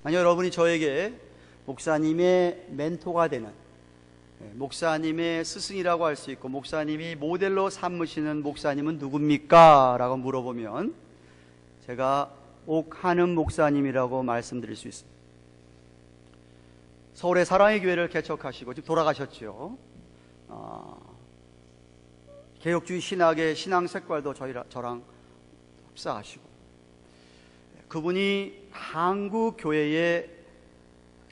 만약 여러분이 저에게 목사님의 멘토가 되는, 목사님의 스승이라고 할 수 있고 목사님이 모델로 삼으시는 목사님은 누굽니까? 라고 물어보면 제가 옥하는 목사님이라고 말씀드릴 수 있습니다. 서울의 사랑의 교회를 개척하시고 지금 돌아가셨죠. 개혁주의 신학의 신앙 색깔도 저랑 흡사하시고, 그분이 한국 교회에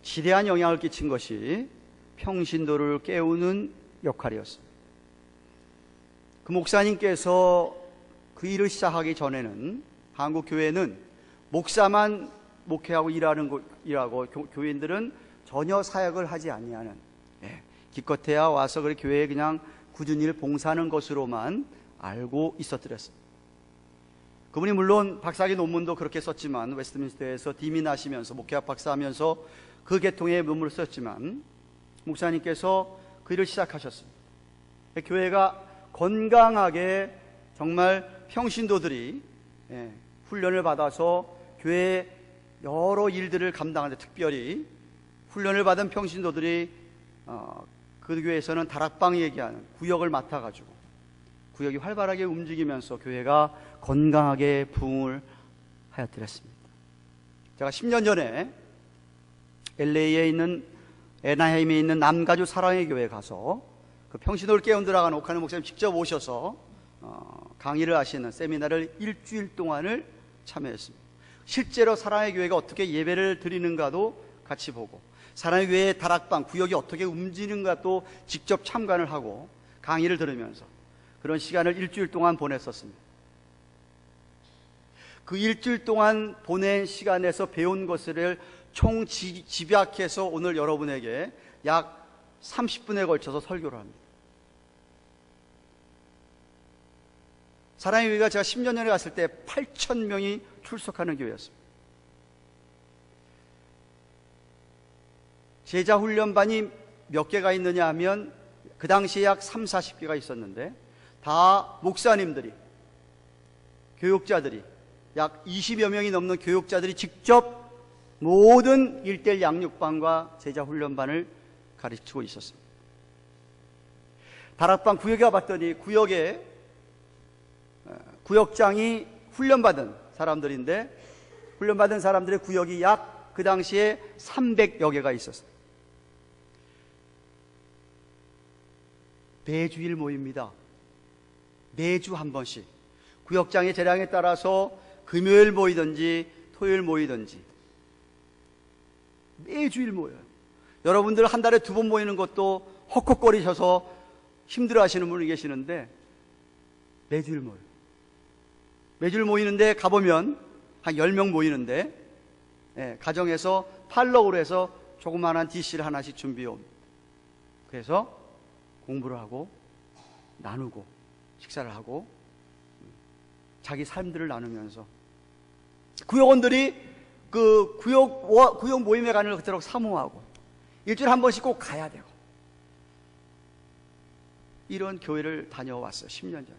지대한 영향을 끼친 것이 평신도를 깨우는 역할이었습니다. 그 목사님께서 그 일을 시작하기 전에는 한국 교회는 목사만 목회하고 일하고 교인들은 전혀 사역을 하지 아니하는, 기껏해야 와서 그 교회에 그냥 굳은 일 봉사하는 것으로만 알고 있었더랬습니다. 그분이 물론 박사학위 논문도 그렇게 썼지만, 웨스트민스터에서 디민하시면서 목회학 박사하면서 그 계통의 논문을 썼지만, 목사님께서 그 일을 시작하셨습니다. 교회가 건강하게 정말 평신도들이 훈련을 받아서 교회의 여러 일들을 감당하는데, 특별히 훈련을 받은 평신도들이 그 교회에서는 다락방 얘기하는 구역을 맡아가지고 구역이 활발하게 움직이면서 교회가 건강하게 부흥을 하였더랬습니다. 제가 10년 전에 LA에 있는 애나헤임에 있는 남가주 사랑의 교회에 가서 그 평신도를 깨운 들어가는 옥하는 목사님 직접 오셔서 강의를 하시는 세미나를 일주일 동안을 참여했습니다. 실제로 사랑의 교회가 어떻게 예배를 드리는가도 같이 보고, 사랑의 교회의 다락방 구역이 어떻게 움직이는가도 직접 참관을 하고 강의를 들으면서 그런 시간을 일주일 동안 보냈었습니다. 그 일주일 동안 보낸 시간에서 배운 것을 총 집약해서 오늘 여러분에게 약 30분에 걸쳐서 설교를 합니다. 사랑의 교회가 제가 10년 전에 갔을 때 8,000명이 출석하는 교회였습니다. 제자훈련반이 몇 개가 있느냐 하면 그 당시에 약 3, 40개가 있었는데, 다 목사님들이, 교육자들이, 약 20여 명이 넘는 교육자들이 직접 모든 1:1 양육반과 제자훈련반을 가르치고 있었습니다. 다락방 구역에 와봤더니 구역에 구역장이 훈련받은 사람들인데, 훈련받은 사람들의 구역이 약 그 당시에 300여 개가 있었어요. 매주일 모입니다. 매주 한 번씩 구역장의 재량에 따라서 금요일 모이든지 토요일 모이든지 매주일 모여요. 여러분들 한 달에 2번 모이는 것도 헉헉거리셔서 힘들어 하시는 분이 계시는데, 매주일 모여요. 매주일 모이는데 가보면 한 10명 모이는데, 가정에서 팔로우로 해서 조그마한 DC를 하나씩 준비해 옵니다. 그래서 공부를 하고 나누고 식사를 하고 자기 삶들을 나누면서, 구역원들이 그 구역 모임에 가는 걸 그토록 사모하고 일주일에 한 번씩 꼭 가야 되고, 이런 교회를 다녀왔어요. 10년 전에.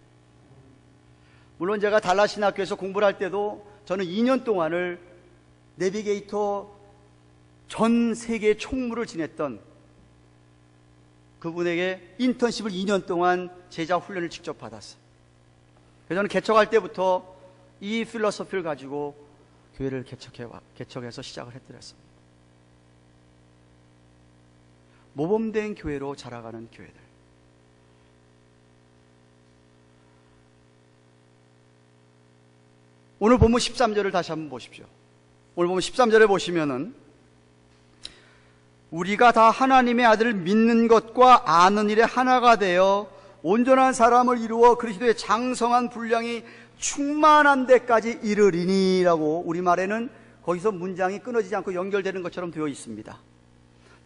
물론 제가 달라신학교에서 공부를 할 때도 저는 2년 동안을 내비게이터 전 세계 총무를 지냈던 그분에게 인턴십을 2년 동안 제자 훈련을 직접 받았어요. 그래서 저는 개척할 때부터 이 필로소피를 가지고 교회를 개척해서 시작을 해드렸습니다. 모범된 교회로 자라가는 교회들. 오늘 본문 13절을 다시 한번 보십시오. 오늘 본문 13절에 보시면은, 우리가 다 하나님의 아들을 믿는 것과 아는 일에 하나가 되어 온전한 사람을 이루어 그리스도의 장성한 분량이 충만한 데까지 이르리니 라고, 우리말에는 거기서 문장이 끊어지지 않고 연결되는 것처럼 되어 있습니다.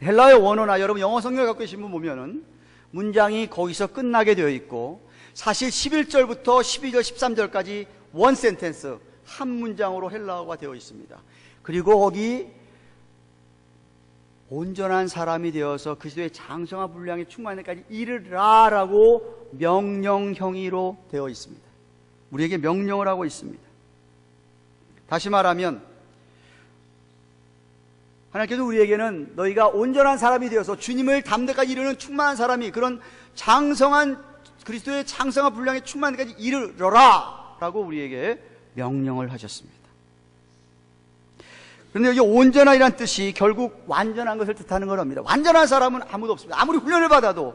헬라어 원어나 여러분 영어 성경을 갖고 계신 분 보면은 문장이 거기서 끝나게 되어 있고, 사실 11절부터 12절 13절까지 원 센텐스, 한 문장으로 헬라어가 되어 있습니다. 그리고 거기 온전한 사람이 되어서 그리스도의 장성한 분량이 충만한 데까지 이르라라고 명령형의로 되어 있습니다. 우리에게 명령을 하고 있습니다. 다시 말하면 하나님께서 우리에게는 너희가 온전한 사람이 되어서 주님을 담대까지 이루는 충만한 사람이, 그런 장성한 그리스도의 장성한 분량의 충만까지 이르러라 라고 우리에게 명령을 하셨습니다. 그런데 여기 온전한이란 뜻이 결국 완전한 것을 뜻하는 겁니다. 완전한 사람은 아무도 없습니다. 아무리 훈련을 받아도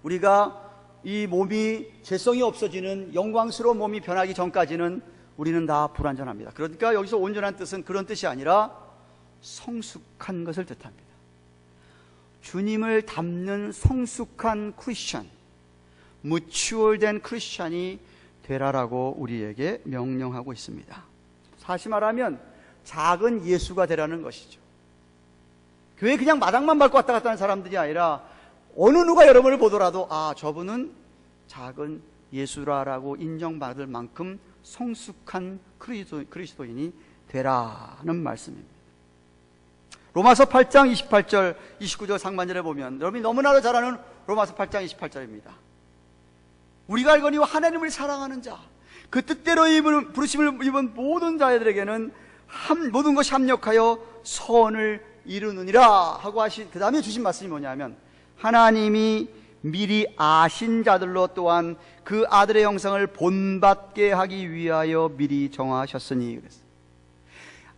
우리가 이 몸이 죄성이 없어지는 영광스러운 몸이 변하기 전까지는 우리는 다 불완전합니다. 그러니까 여기서 온전한 뜻은 그런 뜻이 아니라 성숙한 것을 뜻합니다. 주님을 닮는 성숙한 크리스천, 무추얼된 크리스천이 되라라고 우리에게 명령하고 있습니다. 다시 말하면 작은 예수가 되라는 것이죠. 교회 그냥 마당만 밟고 왔다 갔다 하는 사람들이 아니라 어느 누가 여러분을 보더라도 아, 저분은 작은 예수라라고 인정받을 만큼 성숙한 그리스도인이 되라는 말씀입니다. 로마서 8장 28절 29절 상반절에 보면 여러분이 너무나도 잘 아는 로마서 8장 28절입니다. 우리가 알거니와 하나님을 사랑하는 자, 그 뜻대로 부르심을 입은 모든 자들에게는 모든 것이 합력하여 선을 이루느니라 하고 하신, 그 다음에 주신 말씀이 뭐냐면 하나님이 미리 아신 자들로 또한 그 아들의 형상을 본받게 하기 위하여 미리 정하셨으니 그랬어요.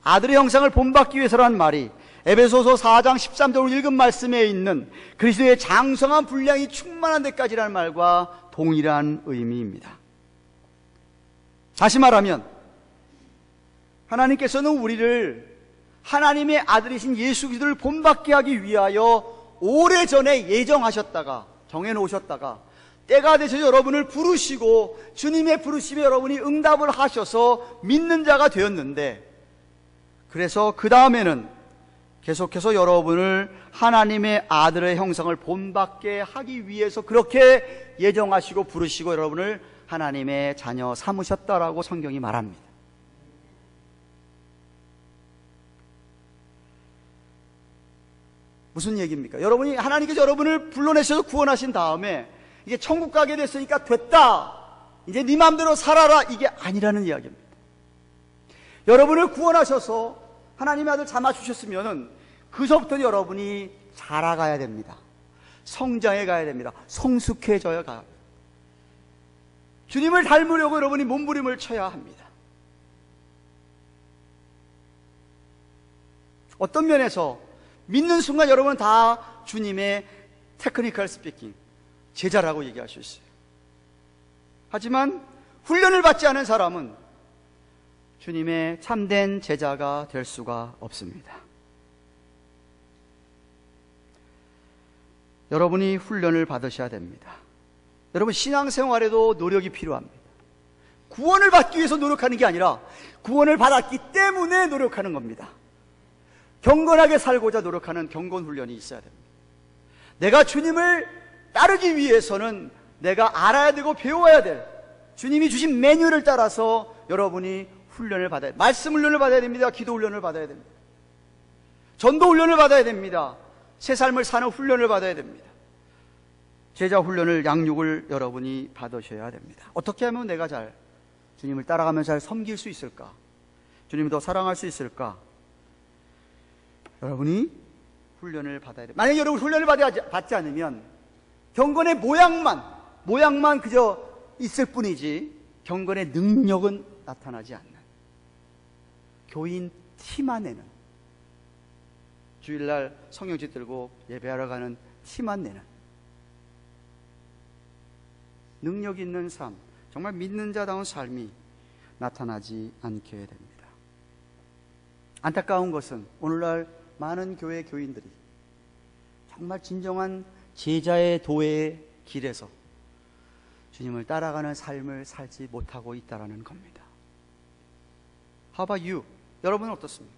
아들의 형상을 본받기 위해서라는 말이 에베소서 4장 13절로 읽은 말씀에 있는 그리스도의 장성한 분량이 충만한 데까지라는 말과 동일한 의미입니다. 다시 말하면 하나님께서는 우리를 하나님의 아들이신 예수 그리스도를 본받게 하기 위하여 오래전에 예정하셨다가 정해놓으셨다가 때가 되셔서 여러분을 부르시고 주님의 부르심에 여러분이 응답을 하셔서 믿는 자가 되었는데, 그래서 그 다음에는 계속해서 여러분을 하나님의 아들의 형상을 본받게 하기 위해서 그렇게 예정하시고 부르시고 여러분을 하나님의 자녀 삼으셨다라고 성경이 말합니다. 무슨 얘기입니까? 여러분이 하나님께서 여러분을 불러내셔서 구원하신 다음에 이제 천국 가게 됐으니까 됐다, 이제 네 마음대로 살아라, 이게 아니라는 이야기입니다. 여러분을 구원하셔서 하나님의 아들 삼아주셨으면은 그서부터 여러분이 자라가야 됩니다. 성장해 가야 됩니다. 성숙해져야 가야 합니다. 주님을 닮으려고 여러분이 몸부림을 쳐야 합니다. 어떤 면에서 믿는 순간 여러분은 다 주님의 테크니컬 스피킹, 제자라고 얘기할 수 있어요. 하지만 훈련을 받지 않은 사람은 주님의 참된 제자가 될 수가 없습니다. 여러분이 훈련을 받으셔야 됩니다. 여러분 신앙생활에도 노력이 필요합니다. 구원을 받기 위해서 노력하는 게 아니라 구원을 받았기 때문에 노력하는 겁니다. 경건하게 살고자 노력하는 경건 훈련이 있어야 됩니다. 내가 주님을 따르기 위해서는 내가 알아야 되고 배워야 될 주님이 주신 매뉴얼을 따라서 여러분이 훈련을 받아야 됩니다. 말씀 훈련을 받아야 됩니다. 기도 훈련을 받아야 됩니다. 전도 훈련을 받아야 됩니다. 새 삶을 사는 훈련을 받아야 됩니다. 제자 훈련을, 양육을 여러분이 받으셔야 됩니다. 어떻게 하면 내가 잘 주님을 따라가면서 잘 섬길 수 있을까? 주님을 더 사랑할 수 있을까? 여러분이 훈련을 받아야 됩니다. 만약에 여러분 훈련을 받지 않으면 경건의 모양만 그저 있을 뿐이지 경건의 능력은 나타나지 않는, 교인 티만 내는, 주일날 성경책 들고 예배하러 가는 티만 내는, 능력 있는 삶, 정말 믿는 자다운 삶이 나타나지 않게 됩니다. 안타까운 것은 오늘날 많은 교회 교인들이 정말 진정한 제자의 도의 길에서 주님을 따라가는 삶을 살지 못하고 있다는 겁니다. How about you? 여러분은 어떻습니까?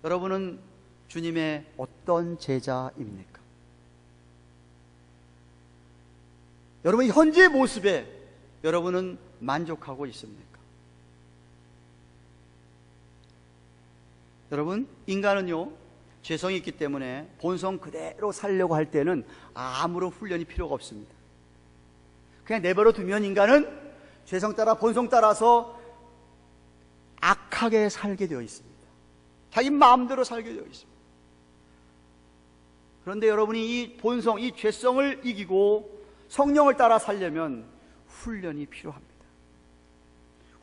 여러분은 주님의 어떤 제자입니까? 여러분의 현재의 모습에 여러분은 만족하고 있습니까? 여러분, 인간은요 죄성이 있기 때문에 본성 그대로 살려고 할 때는 아무런 훈련이 필요가 없습니다. 그냥 내버려 두면 인간은 죄성 따라 본성 따라서 악하게 살게 되어 있습니다. 자기 마음대로 살게 되어 있습니다. 그런데 여러분이 이 본성, 이 죄성을 이기고 성령을 따라 살려면 훈련이 필요합니다.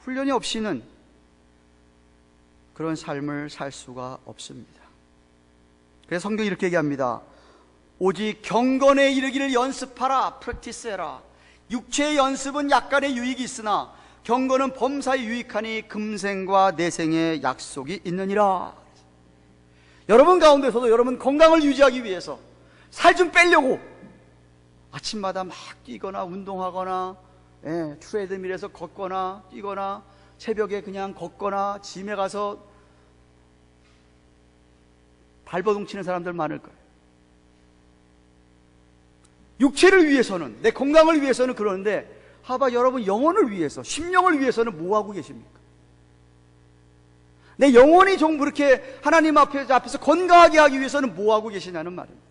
훈련이 없이는 그런 삶을 살 수가 없습니다. 그래서 성경이 이렇게 얘기합니다. 오직 경건에 이르기를 연습하라, 프랙티스해라. 육체의 연습은 약간의 유익이 있으나 경건은 범사에 유익하니 금생과 내생의 약속이 있느니라. 여러분 가운데서도 여러분 건강을 유지하기 위해서 살 좀 빼려고 아침마다 막 뛰거나 운동하거나 트레드밀에서 걷거나 뛰거나 새벽에 그냥 걷거나 짐에 가서 발버둥 치는 사람들 많을 거예요. 육체를 위해서는, 내 건강을 위해서는 그러는데 하봐 여러분 영혼을 위해서, 심령을 위해서는 뭐하고 계십니까? 내 영혼이 좀 그렇게 하나님 앞에서 건강하게 하기 위해서는 뭐하고 계시냐는 말입니다.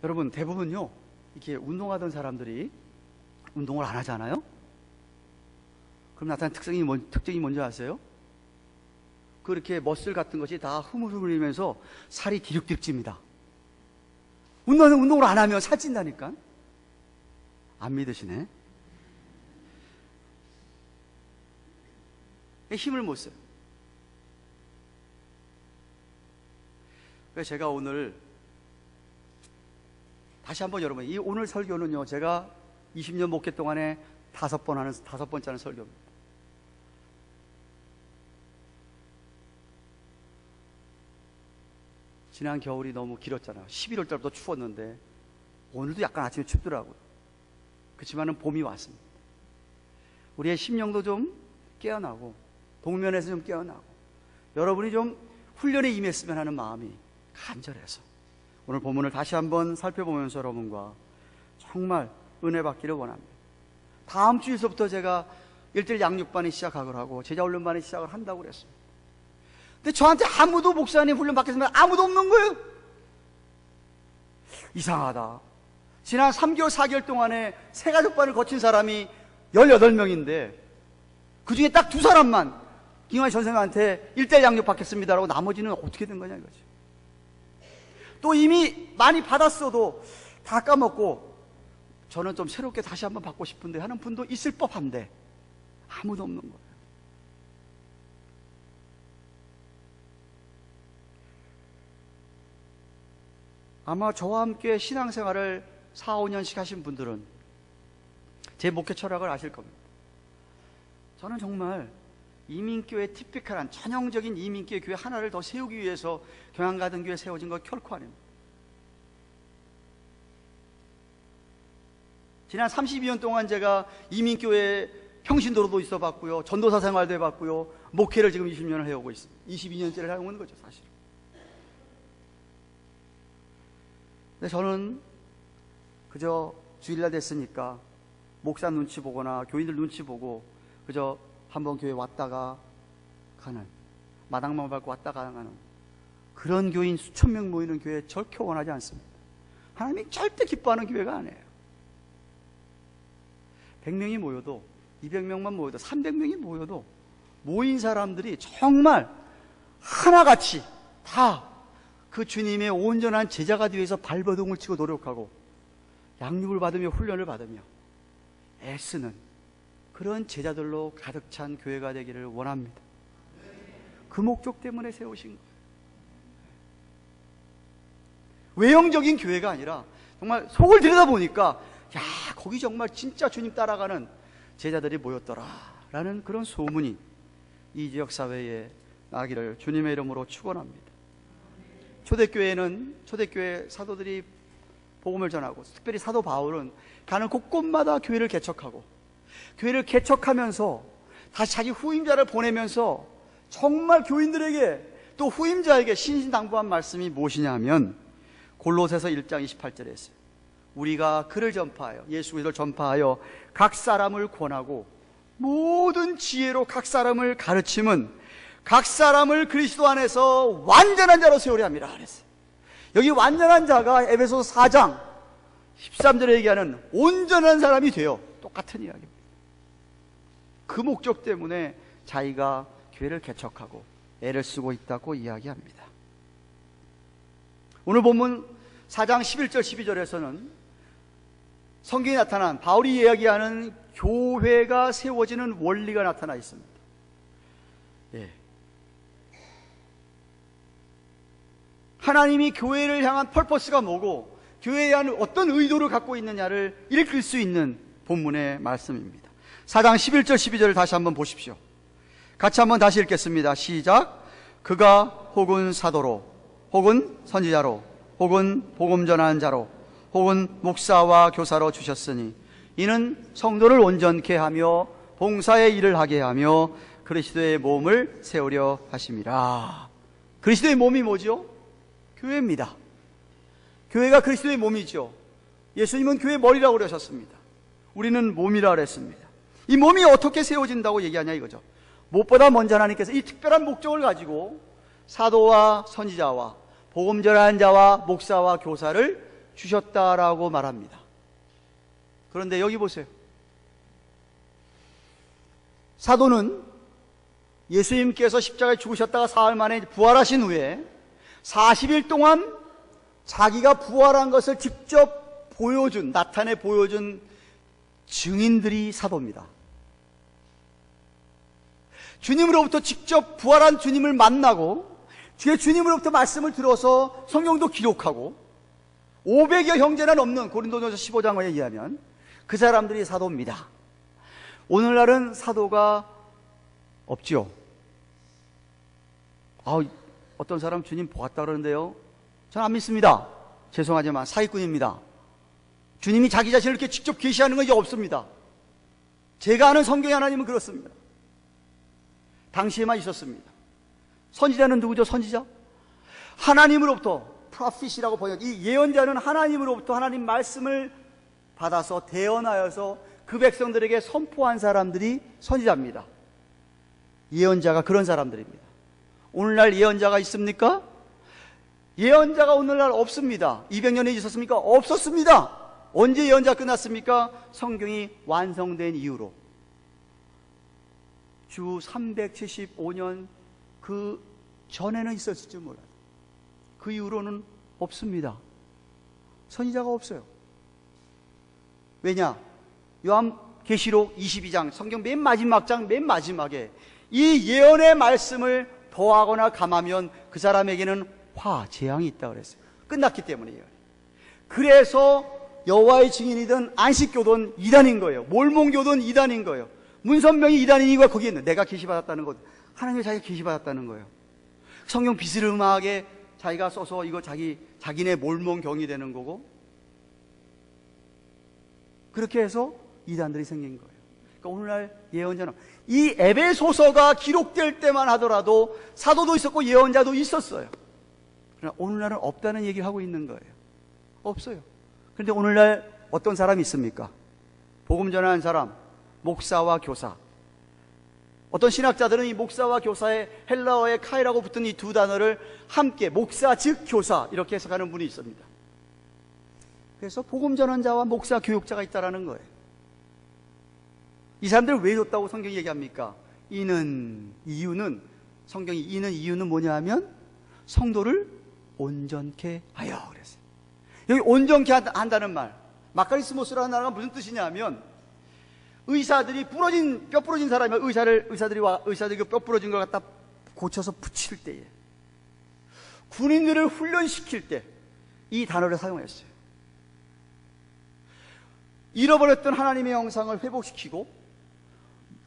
여러분 대부분요 이렇게 운동하던 사람들이 운동을 안 하잖아요. 그럼 나타나는 특징이 뭔지 아세요? 그렇게 머슬 같은 것이 다 흐물흐물이면서 살이 디룩디룩 찝니다. 운동을 안 하면 살찐다니까. 안 믿으시네. 힘을 못 써요. 그래서 제가 오늘 다시 한번 여러분, 이 오늘 설교는요 제가 20년 목회 동안에 5번째 하는 설교입니다. 지난 겨울이 너무 길었잖아요. 11월 달부터 추웠는데 오늘도 약간 아침에 춥더라고요. 그렇지만은 봄이 왔습니다. 우리의 심령도 좀 깨어나고 동면에서 좀 깨어나고 여러분이 좀 훈련에 임했으면 하는 마음이 간절해서 오늘 본문을 다시 한번 살펴보면서 여러분과 정말 은혜 받기를 원합니다. 다음 주에서부터 제가 1:1 양육반이 시작하기로 하고 제자훈련반이 시작을 한다고 그랬습니다. 근데 저한테 아무도 목사님 훈련 받겠습니다 아무도 없는 거예요. 이상하다. 지난 3개월 4개월 동안에 새가족반을 거친 사람이 18명인데 그 중에 딱 2사람만 김환희 선생님한테 1:1 양육 받겠습니다라고 나머지는 어떻게 된 거냐 이거지. 또 이미 많이 받았어도 다 까먹고 저는 좀 새롭게 다시 한번 받고 싶은데 하는 분도 있을 법한데 아무도 없는 거예요. 아마 저와 함께 신앙생활을 4, 5년씩 하신 분들은 제 목회 철학을 아실 겁니다. 저는 정말 이민교회 티피컬한 전형적인 이민교회 교회 하나를 더 세우기 위해서 경양가든교회 세워진 거 결코 아닙니다. 지난 32년 동안 제가 이민교회 평신도로도 있어 봤고요, 전도사 생활도 해봤고요, 목회를 지금 20년을 해오고 있습니다. 22년째를 하고 있는 거죠 사실. 근데 저는 그저 주일날 됐으니까 목사 눈치 보거나 교인들 눈치 보고 그저 한번 교회 왔다가 가는, 마당만 밟고 왔다가 가는 그런 교인 수천 명 모이는 교회 절대 원하지 않습니다. 하나님이 절대 기뻐하는 교회가 아니에요. 100명이 모여도 200명만 모여도 300명이 모여도 모인 사람들이 정말 하나같이 다 그 주님의 온전한 제자가 되기 위해서 발버둥을 치고 노력하고 양육을 받으며 훈련을 받으며 애쓰는 그런 제자들로 가득 찬 교회가 되기를 원합니다. 그 목적 때문에 세우신 거예요. 외형적인 교회가 아니라 정말 속을 들여다보니까 야 거기 정말 진짜 주님 따라가는 제자들이 모였더라 라는 그런 소문이 이 지역사회에 나기를 주님의 이름으로 축원합니다. 초대교회는 초대교회 사도들이 복음을 전하고 특별히 사도 바울은 가는 곳곳마다 교회를 개척하고 교회를 개척하면서 다시 자기 후임자를 보내면서 정말 교인들에게 또 후임자에게 신신당부한 말씀이 무엇이냐면 골로새서 1장 28절에 있어요. 우리가 그를 전파하여 예수 그리스도를 전파하여 각 사람을 권하고 모든 지혜로 각 사람을 가르침은 각 사람을 그리스도 안에서 완전한 자로 세우려 함이라 그랬어요. 여기 완전한 자가 에베소서 4장 13절에 얘기하는 온전한 사람이 돼요. 똑같은 이야기입니다. 그 목적 때문에 자기가 교회를 개척하고 애를 쓰고 있다고 이야기합니다. 오늘 본문 4장 11절 12절에서는 성경에 나타난 바울이 이야기하는 교회가 세워지는 원리가 나타나 있습니다. 예. 하나님이 교회를 향한 펄퍼스가 뭐고 교회에 대한 어떤 의도를 갖고 있느냐를 읽을 수 있는 본문의 말씀입니다. 4장 11절 12절을 다시 한번 보십시오. 같이 한번 다시 읽겠습니다. 시작. 그가 혹은 사도로 혹은 선지자로 혹은 복음 전하는 자로 혹은 목사와 교사로 주셨으니 이는 성도를 온전케 하며 봉사의 일을 하게 하며 그리스도의 몸을 세우려 하심이라. 그리스도의 몸이 뭐죠? 교회입니다. 교회가 그리스도의 몸이죠. 예수님은 교회 머리라고 그러셨습니다. 우리는 몸이라 그랬습니다. 이 몸이 어떻게 세워진다고 얘기하냐 이거죠. 무엇보다 먼저 하나님께서 이 특별한 목적을 가지고 사도와 선지자와 복음 전하는 자와 목사와 교사를 주셨다라고 말합니다. 그런데 여기 보세요. 사도는 예수님께서 십자가에 죽으셨다가 사흘 만에 부활하신 후에 40일 동안 자기가 부활한 것을 직접 나타내 보여준 증인들이 사도입니다. 주님으로부터 직접 부활한 주님을 만나고 주님으로부터 말씀을 들어서 성경도 기록하고 500여 형제나 넘는 고린도전서 15장에 의하면 그 사람들이 사도입니다. 오늘날은 사도가 없죠. 어떤 사람 주님 보았다 그러는데요, 저는 안 믿습니다. 죄송하지만 사기꾼입니다. 주님이 자기 자신을 이렇게 직접 계시하는 건 없습니다. 제가 아는 성경의 하나님은 그렇습니다. 당시에만 있었습니다. 선지자는 누구죠? 선지자? 하나님으로부터 프로핏이라고 번역, 이 예언자는 하나님으로부터 하나님 말씀을 받아서 대언하여서 그 백성들에게 선포한 사람들이 선지자입니다. 예언자가 그런 사람들입니다. 오늘날 예언자가 있습니까? 예언자가 오늘날 없습니다. 200년에 있었습니까? 없었습니다. 언제 예언자 끝났습니까? 성경이 완성된 이후로. 주 375년 그 전에는 있었을지 몰라요. 그 이후로는 없습니다. 선지자가 없어요. 왜냐? 요한계시록 22장 성경 맨 마지막 장 맨 마지막에 이 예언의 말씀을 더하거나 감하면 그 사람에게는 재앙이 있다고 그랬어요. 끝났기 때문이에요. 그래서 여호와의 증인이든 안식교든 이단인 거예요. 몰몬교든 이단인 거예요. 문선명이 이단인 이유가 거기에 있는, 내가 계시받았다는 것, 하나님이 자기가 계시받았다는 거예요. 성경 비스름하게 자기가 써서 이거 자기네 몰몬경이 되는 거고, 그렇게 해서 이단들이 생긴 거예요. 그러니까 오늘날 예언자는 이 에베소서가 기록될 때만 하더라도 사도도 있었고 예언자도 있었어요. 그러나 오늘날은 없다는 얘기를 하고 있는 거예요. 없어요. 그런데 오늘날 어떤 사람이 있습니까? 복음 전하는 사람, 목사와 교사. 어떤 신학자들은 이 목사와 교사의 헬라어의 카이라고 붙은 이 두 단어를 함께 목사 즉 교사 이렇게 해석하는 분이 있습니다. 그래서 복음 전환자와 목사 교육자가 있다라는 거예요. 이 사람들을 왜 줬다고 성경이 얘기합니까? 이유는 성경이 이유는 뭐냐 하면 성도를 온전케 하여 그랬어요. 여기 온전케 한다는 말, 마카리스모스라는 단어가 무슨 뜻이냐 하면, 의사들이 뼈 부러진 사람이 의사들이 그 뼈 부러진 걸 갖다 고쳐서 붙일 때에, 군인들을 훈련시킬 때 이 단어를 사용했어요. 잃어버렸던 하나님의 영상을 회복시키고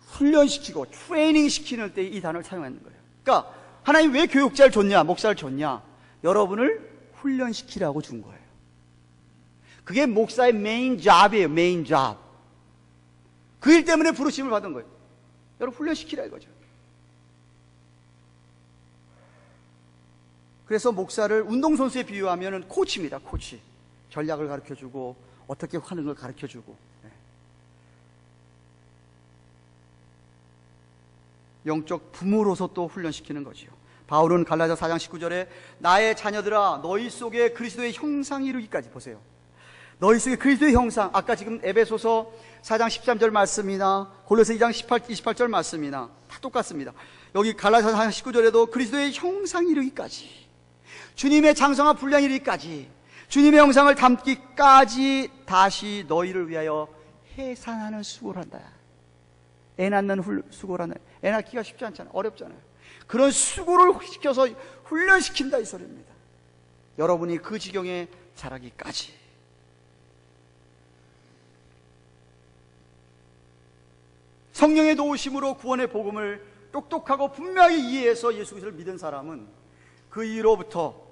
훈련시키고 트레이닝 시키는 때 이 단어를 사용하는 거예요. 그러니까 하나님 왜 교육자를 줬냐, 목사를 줬냐? 여러분을 훈련시키라고 준 거예요. 그게 목사의 메인 잡이에요. 메인 잡. 그 일 때문에 부르심을 받은 거예요. 여러분 훈련시키라 이거죠. 그래서 목사를 운동선수에 비유하면 코치입니다. 코치. 전략을 가르쳐주고 어떻게 하는 걸 가르쳐주고, 영적 부모로서 또 훈련시키는 거지요. 바울은 갈라디아 4장 19절에 나의 자녀들아 너희 속에 그리스도의 형상이 이루기까지, 보세요. 너희 속에 그리스도의 형상, 아까 지금 에베소서 4장 13절 말씀이나 골로새 2장 28절 말씀이나 다 똑같습니다. 여기 갈라디아 4장 19절에도 그리스도의 형상이 이루기까지, 주님의 장성한 분량 이르기까지, 주님의 영상을 담기까지 다시 너희를 위하여 해산하는 수고를 한다. 애 낳는 수고를 한다. 애 낳기가 쉽지 않잖아요. 어렵잖아요. 그런 수고를 시켜서 훈련시킨다 이 소리입니다. 여러분이 그 지경에 자라기까지. 성령의 도우심으로 구원의 복음을 똑똑하고 분명히 이해해서 예수 그리스도를 믿은 사람은 그 이후로부터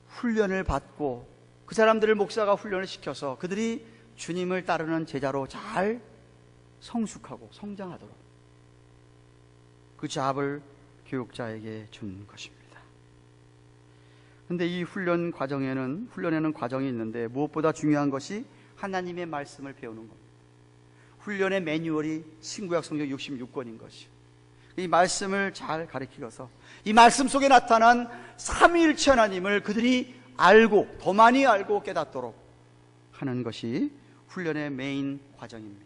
훈련을 받고, 그 사람들을 목사가 훈련을 시켜서 그들이 주님을 따르는 제자로 잘 성숙하고 성장하도록 그 잡을 교육자에게 준 것입니다. 그런데 이 훈련에는 과정이 있는데 무엇보다 중요한 것이 하나님의 말씀을 배우는 겁니다. 훈련의 매뉴얼이 신구약 성경 66권인 것이요. 이 말씀을 잘 가르치셔서 이 말씀 속에 나타난 삼위일체 하나님을 그들이 알고, 더 많이 알고 깨닫도록 하는 것이 훈련의 메인 과정입니다.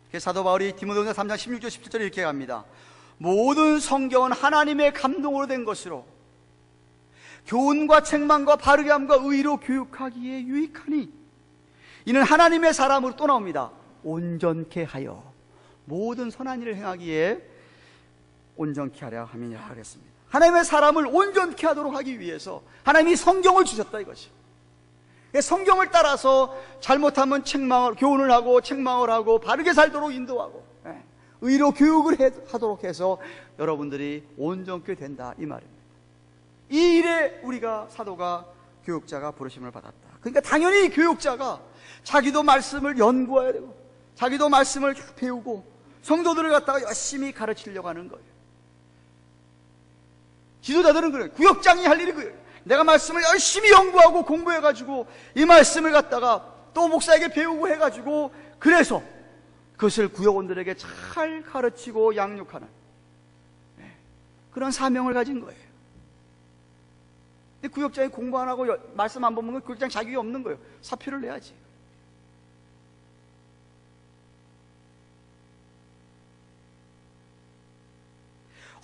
그래서 사도 바울이 디모데후서 3장 16절 17절에 이렇게 합니다. 모든 성경은 하나님의 감동으로 된 것으로 교훈과 책망과 바르게 함과 의로 교육하기에 유익하니 이는 하나님의 사람으로, 또 나옵니다, 온전케 하여 모든 선한 일을 행하기에 온전케 하려 함이니라 그랬습니다. 하나님의 사람을 온전케 하도록 하기 위해서 하나님이 성경을 주셨다 이것이. 성경을 따라서 잘못하면 교훈을 하고 책망을 하고 바르게 살도록 인도하고 의로 교육을 하도록 해서 여러분들이 온전케 된다 이 말입니다. 이 일에 우리가 사도가, 교육자가 부르심을 받았다. 그러니까 당연히 교육자가 자기도 말씀을 연구해야 되고 자기도 말씀을 배우고 성도들을 갖다가 열심히 가르치려고 하는 거예요. 지도자들은 그래요. 구역장이 할 일이 그래요. 내가 말씀을 열심히 연구하고 공부해가지고 이 말씀을 갖다가 또 목사에게 배우고 해가지고 그래서 그것을 구역원들에게 잘 가르치고 양육하는 그런 사명을 가진 거예요. 근데 구역장이 공부 안 하고 말씀 안 보면 구역장 자격이 없는 거예요. 사표를 내야지.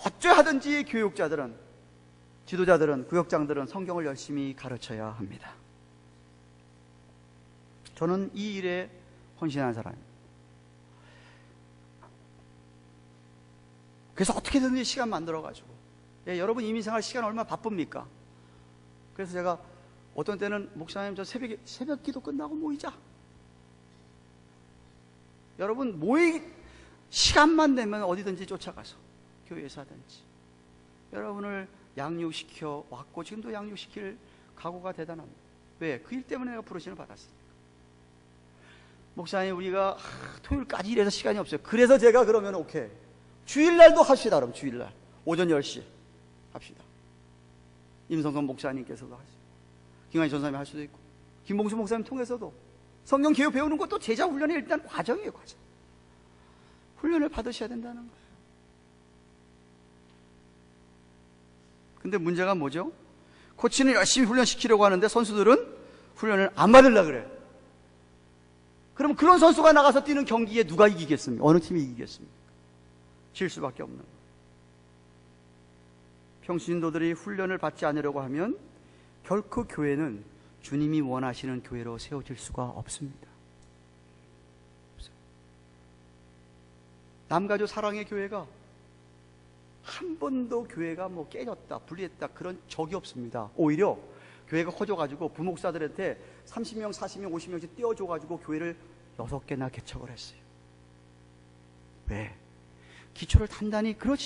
어쩌하든지 교육자들은, 지도자들은, 구역장들은 성경을 열심히 가르쳐야 합니다. 저는 이 일에 헌신한 사람입니다. 그래서 어떻게든지 시간 만들어가지고, 여러분 이민생활 시간 얼마나 바쁩니까? 그래서 제가 어떤 때는 목사님 저 새벽 기도 끝나고 모이자. 여러분 시간만 되면 어디든지 쫓아가서 교회에서 하든지 여러분을 양육시켜 왔고 지금도 양육시킬 각오가 대단합니다. 왜? 그 일 때문에 내가 부르심을 받았으니까. 목사님 우리가 토요일까지 일해서 시간이 없어요. 그래서 제가 그러면 오케이, 주일날도 합시다. 그럼 주일날 오전 10시 합시다. 임성근 목사님께서도 하시고 김관희 전사님이 할 수도 있고 김봉수 목사님 통해서도 성경 개요 배우는 것도 제자 훈련의 일단 과정이에요. 과정. 훈련을 받으셔야 된다는 거예요. 근데 문제가 뭐죠? 코치는 열심히 훈련시키려고 하는데 선수들은 훈련을 안 받으려고 그래요. 그럼 그런 선수가 나가서 뛰는 경기에 누가 이기겠습니까? 어느 팀이 이기겠습니까? 질 수밖에 없는 거예요. 평신도들이 훈련을 받지 않으려고 하면 결코 교회는 주님이 원하시는 교회로 세워질 수가 없습니다. 남가주 사랑의 교회가 한 번도 교회가 깨졌다, 분리했다 그런 적이 없습니다. 오히려 교회가 커져가지고 부목사들한테 30명, 40명, 50명씩 떼어줘가지고 교회를 6개나 개척을 했어요. 왜? 기초를 단단히 그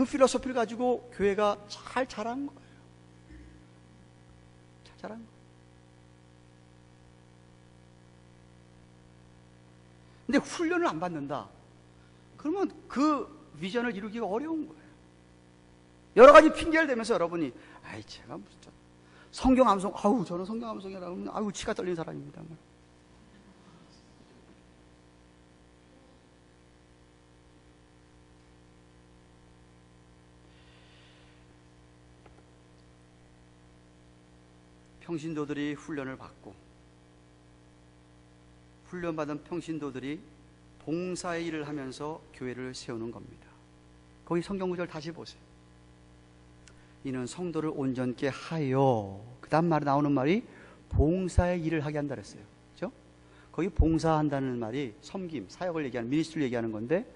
필로소피를 가지고 교회가 잘 자란 거예요. 잘 자란 거예요. 근데 훈련을 안 받는다. 그러면 그 비전을 이루기가 어려운 거예요. 여러 가지 핑계를 대면서 여러분이 제가 무슨 성경 암송, 저는 성경 암송이라고 치가 떨리는 사람입니다. 평신도들이 훈련을 받고 훈련받은 평신도들이 봉사의 일을 하면서 교회를 세우는 겁니다. 거기 성경 구절 다시 보세요. 이는 성도를 온전케 하여. 그 다음 말에 나오는 말이 봉사의 일을 하게 한다 그랬어요. 그죠? 거기 봉사한다는 말이 섬김, 사역을 얘기하는, 미니스트리를 얘기하는 건데,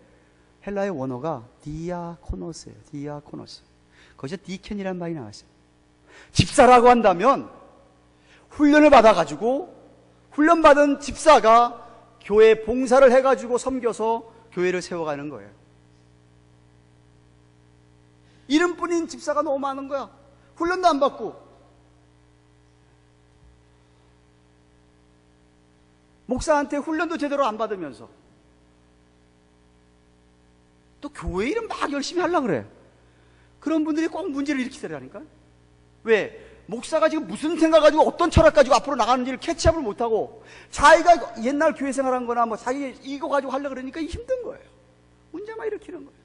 헬라의 원어가 디아코노스예요. 디아코노스. 거기서 디켄이라는 말이 나왔어요. 집사라고 한다면 훈련을 받아가지고 훈련받은 집사가 교회 봉사를 해가지고 섬겨서 교회를 세워가는 거예요. 이름뿐인 집사가 너무 많은 거야. 훈련도 안 받고. 목사한테 훈련도 제대로 안 받으면서 또 교회 일은 막 열심히 하려고 그래. 그런 분들이 꼭 문제를 일으키더라니까. 왜? 목사가 지금 무슨 생각 가지고 어떤 철학 가지고 앞으로 나가는지를 캐치업을 못하고 자기가 옛날 교회 생활한 거나 뭐 자기 이거 가지고 하려고 그러니까 힘든 거예요. 문제만 일으키는 거예요.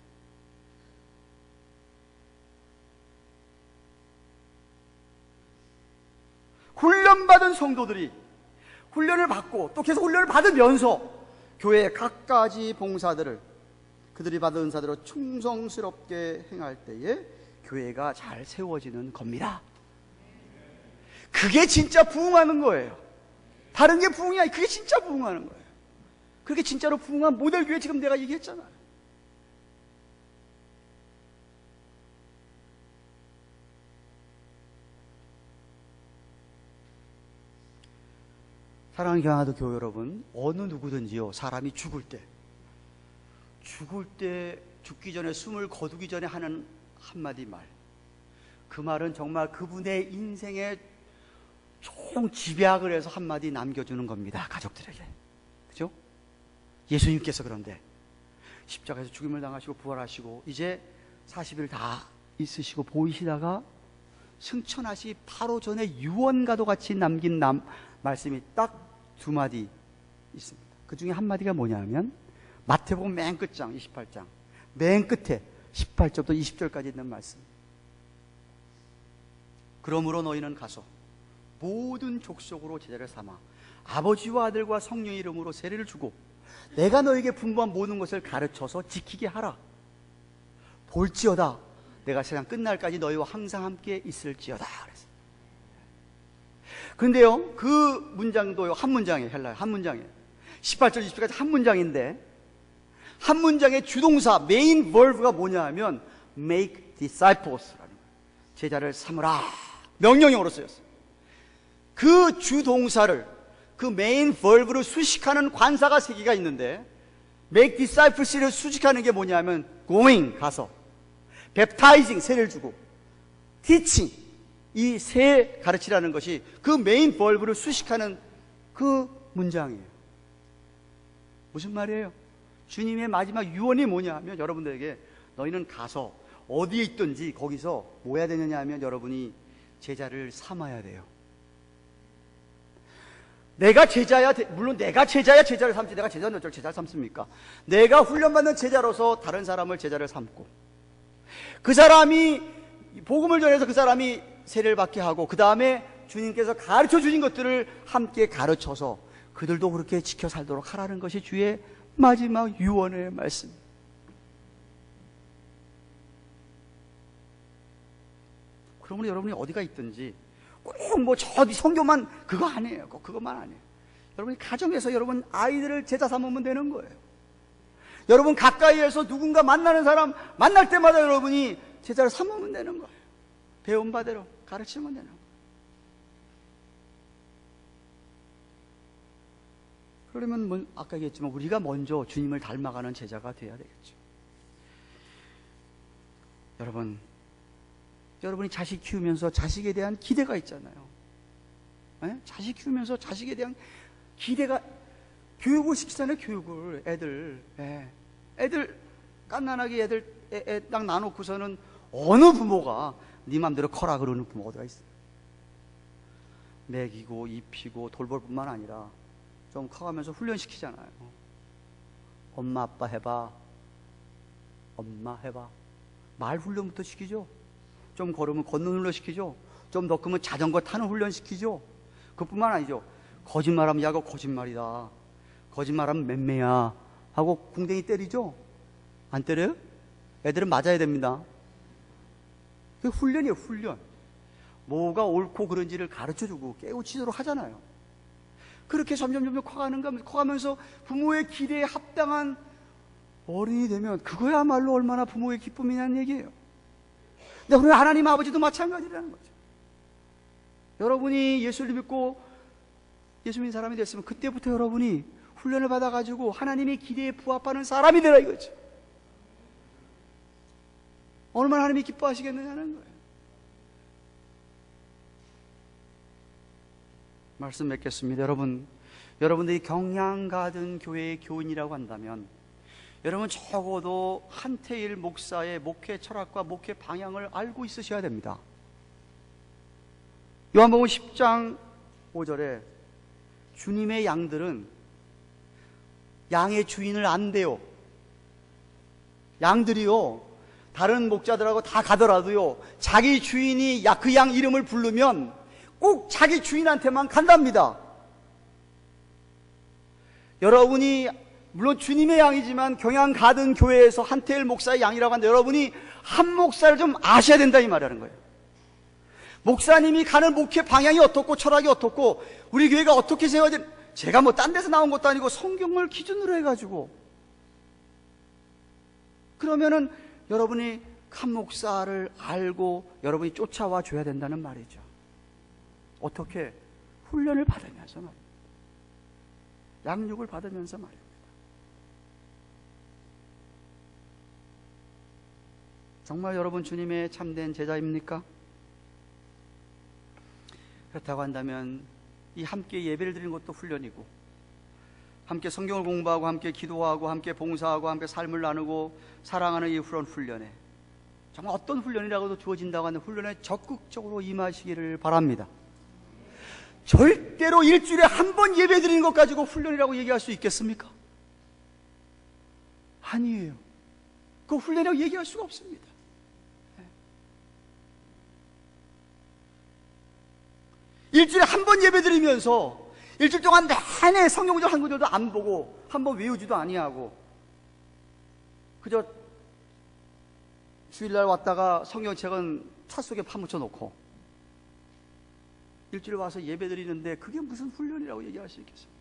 훈련받은 성도들이 훈련을 받고 또 계속 훈련을 받으면서 교회의 갖가지 봉사들을 그들이 받은 은사대로 충성스럽게 행할 때에 교회가 잘 세워지는 겁니다. 그게 진짜 부흥하는 거예요. 다른 게 부흥이 아니고 그게 진짜 부흥하는 거예요. 그렇게 진짜로 부흥한 모델 교회 지금 내가 얘기했잖아요. 사랑하는 경화도 교회 여러분, 어느 누구든지요, 사람이 죽을 때 죽기 전에 숨을 거두기 전에 하는 한마디 말, 그 말은 정말 그분의 인생에 총 집약을 해서 한마디 남겨주는 겁니다. 가족들에게. 그죠? 예수님께서 그런데 십자가에서 죽임을 당하시고 부활하시고 이제 40일 다 있으시고 보이시다가 승천하시 바로 전에 유언과도 같이 남긴 말씀이 딱 2마디 있습니다. 그 중에 한마디가 뭐냐면 마태복음 맨 끝장 28장 맨 끝에 18절부터 20절까지 있는 말씀. 그러므로 너희는 가서 모든 족속으로 제자를 삼아 아버지와 아들과 성령의 이름으로 세례를 주고 내가 너에게 분부한 모든 것을 가르쳐서 지키게 하라. 볼지어다 내가 세상 끝날까지 너희와 항상 함께 있을지어다 그랬어요. 그런데요, 그 문장도요, 한 문장이에요. 헬라요, 한 문장이에요. 18절 20절까지 한 문장인데 한 문장의 주동사 메인 verve가 뭐냐 하면 make disciples라는 거예요. 제자를 삼으라 명령형으로 쓰였어요. 그 주동사를 그 메인 verve를 수식하는 관사가 3개가 있는데 make disciples를 수식하는 게 뭐냐면 going 가서, baptizing 세례를 주고, teaching 이 세 가르치라는 것이 그 메인 verve를 수식하는 그 문장이에요. 무슨 말이에요? 주님의 마지막 유언이 뭐냐 하면 여러분들에게 너희는 가서 어디에 있든지 거기서 뭐 해야 되느냐 하면 여러분이 제자를 삼아야 돼요. 내가 제자야, 물론 내가 제자야 제자를 삼지, 내가 제자는 어쩔 제자를 삼습니까? 내가 훈련받는 제자로서 다른 사람을 제자를 삼고 그 사람이 복음을 전해서 그 사람이 세례를 받게 하고 그 다음에 주님께서 가르쳐 주신 것들을 함께 가르쳐서 그들도 그렇게 지켜 살도록 하라는 것이 주의 마지막 유언의 말씀. 그러므로 여러분이 어디가 있든지 꼭 뭐 저 어디 성교만 그거 아니에요. 꼭 그것만 아니에요. 여러분이 가정에서 여러분 아이들을 제자 삼으면 되는 거예요. 여러분 가까이에서 누군가 만나는 사람 만날 때마다 여러분이 제자를 삼으면 되는 거예요. 배운 바대로 가르치면 되는 거예요. 그러면 뭐 아까 얘기했지만 우리가 먼저 주님을 닮아가는 제자가 돼야 되겠죠. 여러분이 자식 키우면서 자식에 대한 기대가 있잖아요. 네? 자식 키우면서 자식에 대한 기대가, 교육을 시키잖아요. 교육을 애들 깐난하게 애 딱 놔놓고서는 어느 부모가 네 맘대로 커라 그러는 부모가 어디가 있어요. 먹이고 입히고 돌볼 뿐만 아니라 좀 커가면서 훈련시키잖아요. 엄마 아빠 해봐, 엄마 해봐. 말 훈련부터 시키죠. 좀 걸으면 걷는 훈련 시키죠. 좀 더 크면 자전거 타는 훈련 시키죠. 그뿐만 아니죠. 거짓말하면 야고 거짓말이다, 거짓말하면 맴매야 하고 궁뎅이 때리죠. 안 때려요? 애들은 맞아야 됩니다. 그게 훈련이에요, 훈련. 뭐가 옳고 그른지를 가르쳐주고 깨우치도록 하잖아요. 그렇게 점점 커가면서 부모의 기대에 합당한 어른이 되면 그거야말로 얼마나 부모의 기쁨이냐는 얘기예요. 근데 우리 하나님 아버지도 마찬가지라는 거죠. 여러분이 예수를 믿고 예수 믿는 사람이 됐으면 그때부터 여러분이 훈련을 받아가지고 하나님의 기대에 부합하는 사람이 되라 이거죠. 얼마나 하나님이 기뻐하시겠느냐는 거예요. 말씀 맺겠습니다. 여러분들이 경량가든 교회의 교인이라고 한다면 여러분 적어도 한태일 목사의 목회 철학과 목회 방향을 알고 있으셔야 됩니다. 요한복음 10장 5절에 주님의 양들은 양의 주인을 안대요. 양들이요, 다른 목자들하고 다 가더라도요, 자기 주인이 그 양 이름을 부르면 꼭 자기 주인한테만 간답니다. 여러분이 물론 주님의 양이지만 경양가든 교회에서 한태일 목사의 양이라고 하는데 여러분이 한 목사를 좀 아셔야 된다 이 말이라는 거예요. 목사님이 가는 목회 방향이 어떻고 철학이 어떻고 우리 교회가 어떻게 세워야 되는, 제가 뭐 딴 데서 나온 것도 아니고 성경을 기준으로 해가지고, 그러면은 여러분이 한 목사를 알고 여러분이 쫓아와 줘야 된다는 말이죠. 어떻게? 훈련을 받으면서 말입니다. 양육을 받으면서 말입니다. 정말 여러분 주님의 참된 제자입니까? 그렇다고 한다면 이 함께 예배를 드리는 것도 훈련이고, 함께 성경을 공부하고 함께 기도하고 함께 봉사하고 함께 삶을 나누고 사랑하는 이 훈련에 정말 어떤 훈련이라고도 주어진다고 하는 훈련에 적극적으로 임하시기를 바랍니다. 절대로 일주일에 한 번 예배 드리는 것 가지고 훈련이라고 얘기할 수 있겠습니까? 아니에요. 그 훈련이라고 얘기할 수가 없습니다. 일주일에 한 번 예배 드리면서 일주일 동안 내내 성경 구절 한 구절도 안 보고 한 번 외우지도 아니하고 그저 주일날 왔다가 성경책은 차 속에 파묻혀 놓고 일주일 와서 예배 드리는데 그게 무슨 훈련이라고 얘기할 수 있겠습니까?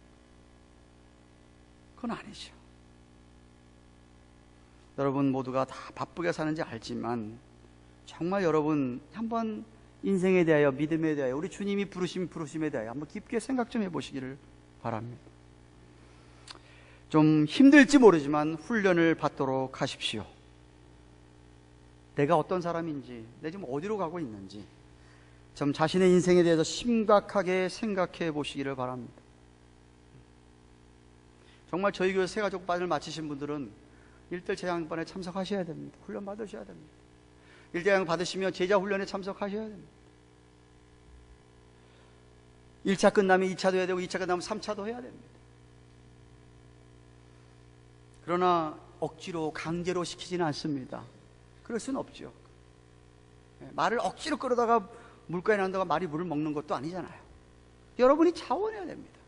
그건 아니죠. 여러분 모두가 다 바쁘게 사는지 알지만 정말 여러분 한번 인생에 대하여, 믿음에 대하여, 우리 주님이 부르심에 대하여 한번 깊게 생각 좀 해보시기를 바랍니다. 좀 힘들지 모르지만 훈련을 받도록 하십시오. 내가 어떤 사람인지, 내가 지금 어디로 가고 있는지 좀 자신의 인생에 대해서 심각하게 생각해 보시기를 바랍니다. 정말 저희 교회 새가족반을 마치신 분들은 일대 재앙반에 참석하셔야 됩니다. 훈련 받으셔야 됩니다. 일대양 받으시면 제자 훈련에 참석하셔야 됩니다. 1차 끝나면 2차도 해야 되고 2차 끝나면 3차도 해야 됩니다. 그러나 억지로 강제로 시키지는 않습니다. 그럴 수는 없죠. 말을 억지로 끌어다가 물가에 난다고 말이 물을 먹는 것도 아니잖아요. 여러분이 자원해야 됩니다.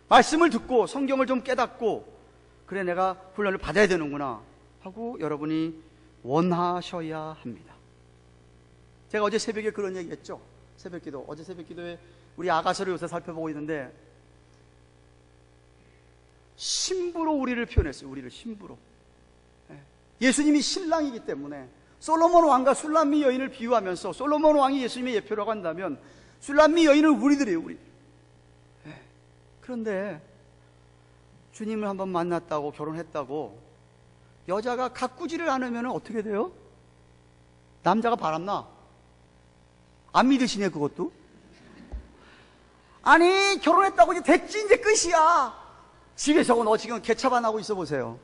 말씀을 듣고 성경을 좀 깨닫고 그래 내가 훈련을 받아야 되는구나 하고 여러분이 원하셔야 합니다. 제가 어제 새벽에 그런 얘기 했죠. 새벽기도, 어제 새벽기도에 우리 아가서를 요새 살펴보고 있는데 신부로 우리를 표현했어요. 우리를 신부로. 예수님이 신랑이기 때문에 솔로몬 왕과 술람미 여인을 비유하면서 솔로몬 왕이 예수님의 예표라고 한다면 술람미 여인은 우리들이에요. 우리. 그런데 주님을 한번 만났다고 결혼했다고 여자가 가꾸지를 않으면 어떻게 돼요? 남자가 바람나? 안 믿으시네 그것도? 아니 결혼했다고 이제 됐지 이제 끝이야. 집에서 너 지금 개차반 하고 있어 보세요.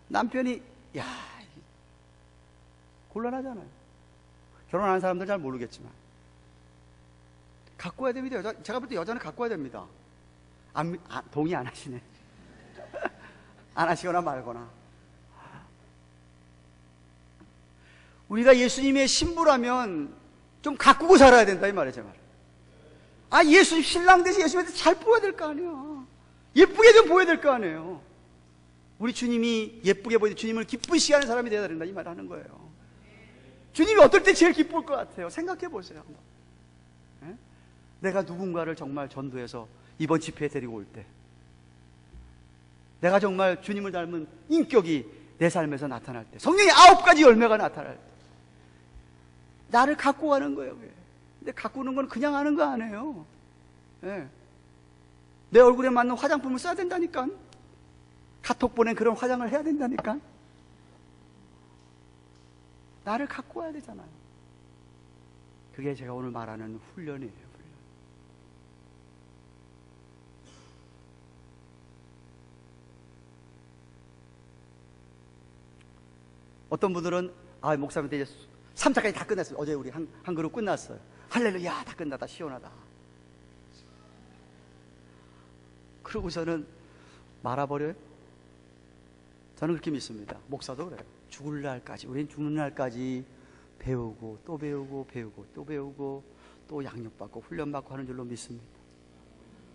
남편이 야 곤란하잖아요. 결혼하는 사람들 잘 모르겠지만 갖고 와야 됩니다. 제가 볼 때 여자는 갖고 와야 됩니다. 동의 안 하시네. 안 하시거나 말거나. 우리가 예수님의 신부라면 좀 가꾸고 살아야 된다 이 말이에요. 제 말. 예수님 신랑 대신 예수님한테 잘 보여야 될 거 아니에요. 예쁘게 좀 보여야 될 거 아니에요. 우리 주님이 예쁘게 보이는 주님을 기쁘시게 하는 사람이 되어야 된다 이 말을 하는 거예요. 주님이 어떨 때 제일 기쁠 것 같아요? 생각해 보세요. 한번. 예? 내가 누군가를 정말 전도해서 이번 집회에 데리고 올 때, 내가 정말 주님을 닮은 인격이 내 삶에서 나타날 때, 성령의 9가지 열매가 나타날 때, 나를 갖고 가는 거예요. 근데 가꾸는 건 그냥 하는 거 아니에요. 예. 내 얼굴에 맞는 화장품을 써야 된다니까. 카톡 보낸 그런 화장을 해야 된다니까. 나를 갖고 와야 되잖아요. 그게 제가 오늘 말하는 훈련이에요. 훈련. 어떤 분들은 목사님한테 이제 3차까지 다 끝났어요. 어제 우리 한 그룹 끝났어요. 할렐루야, 다 끝났다, 시원하다. 그러고서는 말아버려요? 저는 그렇게 믿습니다. 목사도 그래요. 죽을 날까지, 우리는 죽는 날까지 배우고 또 배우고 배우고 또 배우고 또 양육받고 훈련받고 하는 줄로 믿습니다.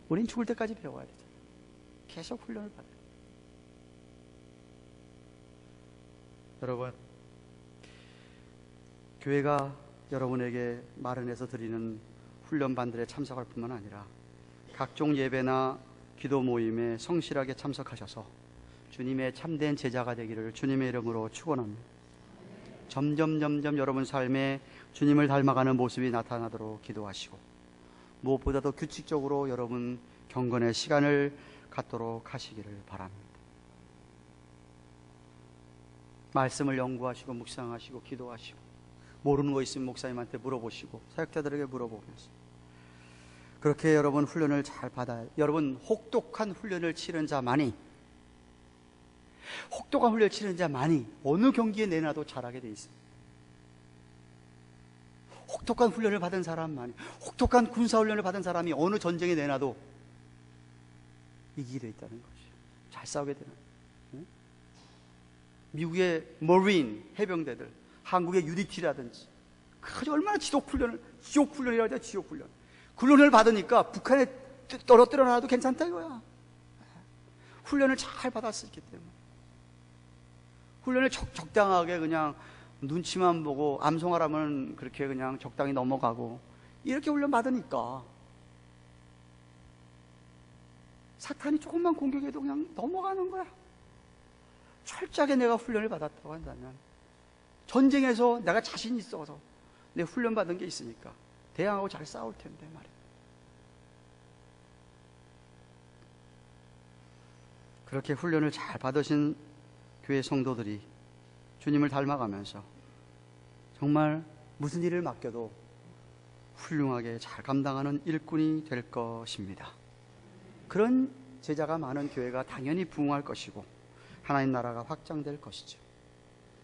우리는 죽을 때까지 배워야 되잖아요. 계속 훈련을 받아요. 여러분, 교회가 여러분에게 마련해서 드리는 훈련반들에 참석할 뿐만 아니라 각종 예배나 기도 모임에 성실하게 참석하셔서 주님의 참된 제자가 되기를 주님의 이름으로 축원합니다. 점점 여러분 삶에 주님을 닮아가는 모습이 나타나도록 기도하시고, 무엇보다도 규칙적으로 여러분 경건의 시간을 갖도록 하시기를 바랍니다. 말씀을 연구하시고 묵상하시고 기도하시고, 모르는 거 있으면 목사님한테 물어보시고 사역자들에게 물어보면서 그렇게 여러분 훈련을 잘 받아야, 여러분 혹독한 훈련을 치른 자만이 어느 경기에 내놔도 잘하게 돼 있습니다. 혹독한 훈련을 받은 사람만이, 혹독한 군사훈련을 받은 사람이 어느 전쟁에 내놔도 이기게 돼 있다는 거죠. 잘 싸우게 되는. 미국의 머린 해병대들, 한국의 UDT라든지 그 얼마나 지옥훈련이라고 하죠. 지옥훈련. 훈련을 받으니까 북한에 떨어뜨려 놔도 괜찮다 이거야. 훈련을 잘 받았었기 때문에. 훈련을 적당하게 그냥 눈치만 보고 암송하라면 그렇게 그냥 적당히 넘어가고 이렇게 훈련 받으니까 사탄이 조금만 공격해도 그냥 넘어가는 거야. 철저하게 내가 훈련을 받았다고 한다면, 전쟁에서 내가 자신 있어서 내 훈련 받은 게 있으니까 대항하고 잘 싸울 텐데 말이야. 그렇게 훈련을 잘 받으신 교회 성도들이 주님을 닮아가면서 정말 무슨 일을 맡겨도 훌륭하게 잘 감당하는 일꾼이 될 것입니다. 그런 제자가 많은 교회가 당연히 부흥할 것이고 하나님 나라가 확장될 것이죠.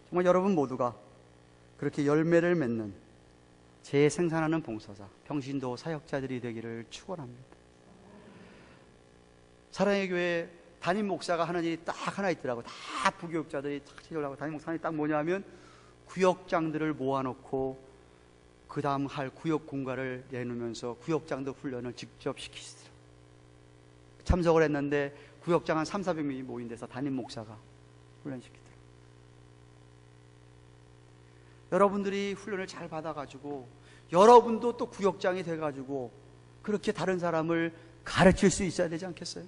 정말 여러분 모두가 그렇게 열매를 맺는 재생산하는 봉사자, 평신도 사역자들이 되기를 축원합니다. 사랑의 교회 담임 목사가 하는 일이 딱 하나 있더라고. 다 부교육자들이 딱 체결하고, 담임 목사는 딱 뭐냐 하면 구역장들을 모아놓고 그 다음 할 구역 공과를 내놓으면서 구역장도 훈련을 직접 시키시더라고요. 참석을 했는데 구역장 한 300~400명이 모인 데서 담임 목사가 훈련시키더라고요. 여러분들이 훈련을 잘 받아가지고 여러분도 또 구역장이 돼가지고 그렇게 다른 사람을 가르칠 수 있어야 되지 않겠어요?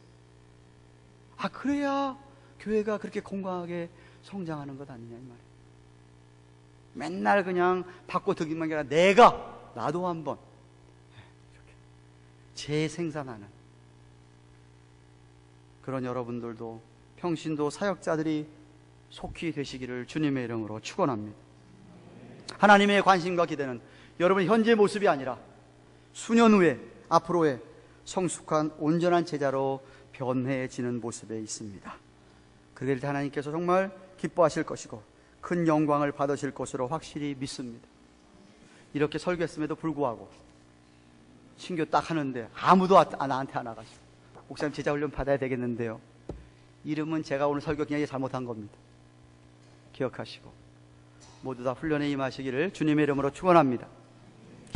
그래야 교회가 그렇게 건강하게 성장하는 것 아니냐 이 말이에요. 맨날 그냥 받고 듣기만 게 아니라 나도 한번 이렇게 재생산하는 그런 여러분들도 평신도 사역자들이 속히 되시기를 주님의 이름으로 축원합니다. 하나님의 관심과 기대는 여러분의 현재 모습이 아니라 수년 후에, 앞으로의 성숙한 온전한 제자로 변해지는 모습에 있습니다. 그럴 때 하나님께서 정말 기뻐하실 것이고 큰 영광을 받으실 것으로 확실히 믿습니다. 이렇게 설교했음에도 불구하고 신교 딱 하는데 아무도 나한테 안 와가지고 목사님 제자 훈련 받아야 되겠는데요. 이름은 제가 오늘 설교 그냥 잘못한 겁니다. 기억하시고 모두 다 훈련에 임하시기를 주님의 이름으로 축원합니다.